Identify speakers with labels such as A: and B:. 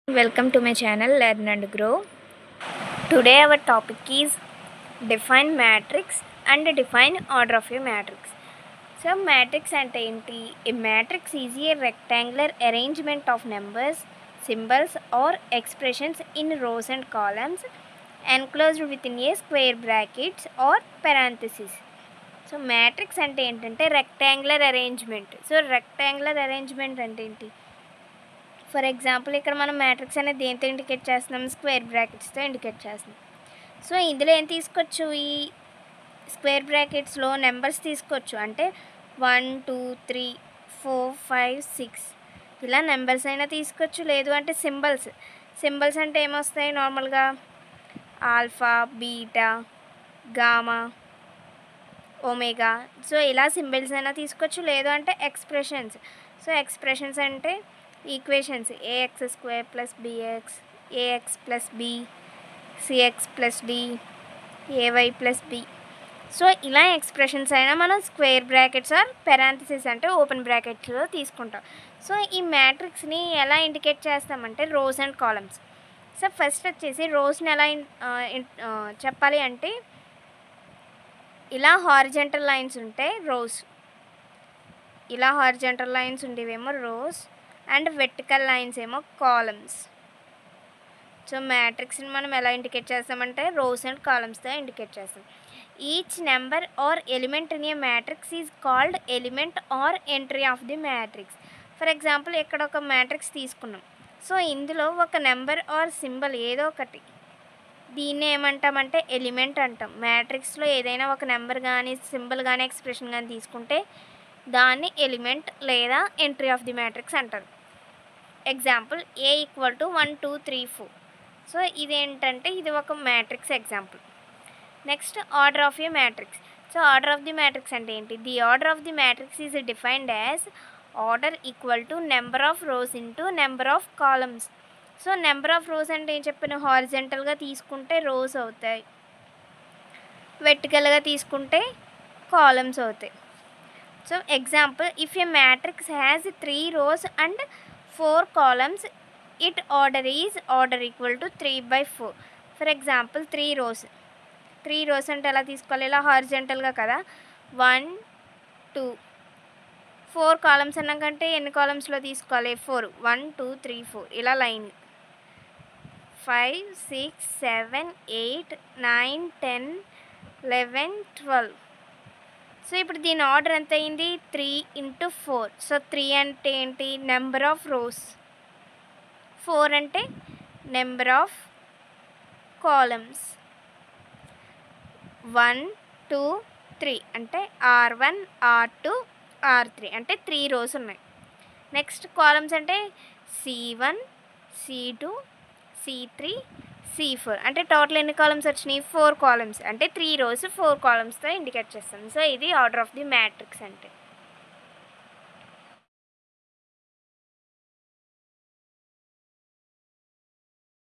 A: Welcome to my channel Learn and Grow. Today our topic is define matrix and define order of a matrix. So matrix ante enti? A matrix is a rectangular arrangement of numbers, symbols or expressions in rows and columns enclosed within a square brackets or parentheses. So matrix ante entante rectangular arrangement. So rectangular arrangement ante enti? For example ఇక్కడ మనం matrix అనేది దేంతో indicate చేస్తున్నాం, square బ్రాకెట్స్తో indicate చేస్తున్నాం. So ఇందులో ఏం తీసుకోవచ్చు, ఈ స్క్వేర్ బ్రాకెట్స్లో నెంబర్స్ తీసుకోవచ్చు. అంటే 1 2 3 4 5 6 ఇలా నెంబర్స్ అయినా తీసుకోవచ్చు. లేదు అంటే సింబల్స్ అంటే ఏమొస్తాయి నార్మల్గా, alpha, beta, gamma, omega. So ఇలా సింబల్స్ అయినా తీసుకోవచ్చు. లేదు అంటే ఎక్స్ప్రెషన్స్. సో ఎక్స్ప్రెషన్స్ అంటే equations ax square plus bx, ax plus b, cx plus d, ay plus b. So ఇలా ఎక్స్ప్రెషన్స్ అయినా మనం స్క్వేర్ బ్రాకెట్స్ ఆర్ పెరాంథసిస్ అంటే ఓపెన్ బ్రాకెట్స్లో తీసుకుంటాం. సో ఈ మ్యాట్రిక్స్ని ఎలా ఇండికేట్ చేస్తామంటే rows and columns. So first వచ్చేసి రోస్ని ఎలా చెప్పాలి అంటే, ఇలా హారిజంటల్ లైన్స్ ఉంటాయి రోస్, ఇలా horizontal lines ఉండేవేమో rows and vertical lines ఏమో కాలమ్స్. సో మ్యాట్రిక్స్ని మనం ఎలా ఇండికేట్ చేస్తామంటే రోస్ అండ్ కాలమ్స్తో ఇండికేట్ చేస్తాం. Each number or element in a matrix is called element or entry of the matrix. For example ఇక్కడ ఒక మ్యాట్రిక్స్ తీసుకున్నాం. సో ఇందులో ఒక నెంబర్ ఆర్ సింబల్ ఏదో ఒకటి, దీన్ని ఏమంటామంటే ఎలిమెంట్ అంటాం. మ్యాట్రిక్స్లో ఏదైనా ఒక నెంబర్ కానీ సింబల్ కానీ ఎక్స్ప్రెషన్ కానీ తీసుకుంటే దాన్ని ఎలిమెంట్ లేదా ఎంట్రీ ఆఫ్ ది మ్యాట్రిక్స్ అంటారు. Example a equal to 1 2 3 4. So ఇదేంటంటే ఇది ఒక matrix example. Next order of A matrix. So order of the matrix అంటే ఏంటి, the order of the matrix is defined as order equal to number of rose into number of columns. So number of rose అంటే ఏం చెప్పిన, హారిజంటల్గా తీసుకుంటే rose అవుతాయి, వెర్టికల్గా తీసుకుంటే columns అవుతాయి. So example, if A matrix has 3 rows and 4 columns, it order equal to 3/4. For example 3 rows అంటే ఎలా తీసుకోవాలి, ఇలా హారిజంటల్గా కదా, 1 2. 4 columns అన్నాకంటే ఎన్ని కాలమ్స్లో తీసుకోవాలి, 4, 1 2 3 4 ఇలా లైన్, 5 6 7 8 9 10 11 12. సో ఇప్పుడు దీని ఆర్డర్ ఎంత అయింది, 3 × 4. సో 3 అంటే ఏంటి, నెంబర్ ఆఫ్ రోస్, 4 అంటే నెంబర్ ఆఫ్ కాలమ్స్, 1 2 3 అంటే R1 R2 R3 అంటే 3 rows ఉన్నాయి. నెక్స్ట్ కాలమ్స్ అంటే C1 C2 C3 C4 అంటే టోటల్ ఎన్ని కాలమ్స్ వచ్చినాయి, 4 columns అంటే 3 rows 4 columnsతో ఇండికేట్ చేస్తాం. సో ఇది ఆర్డర్ ఆఫ్ ది మ్యాట్రిక్స్ అంటే.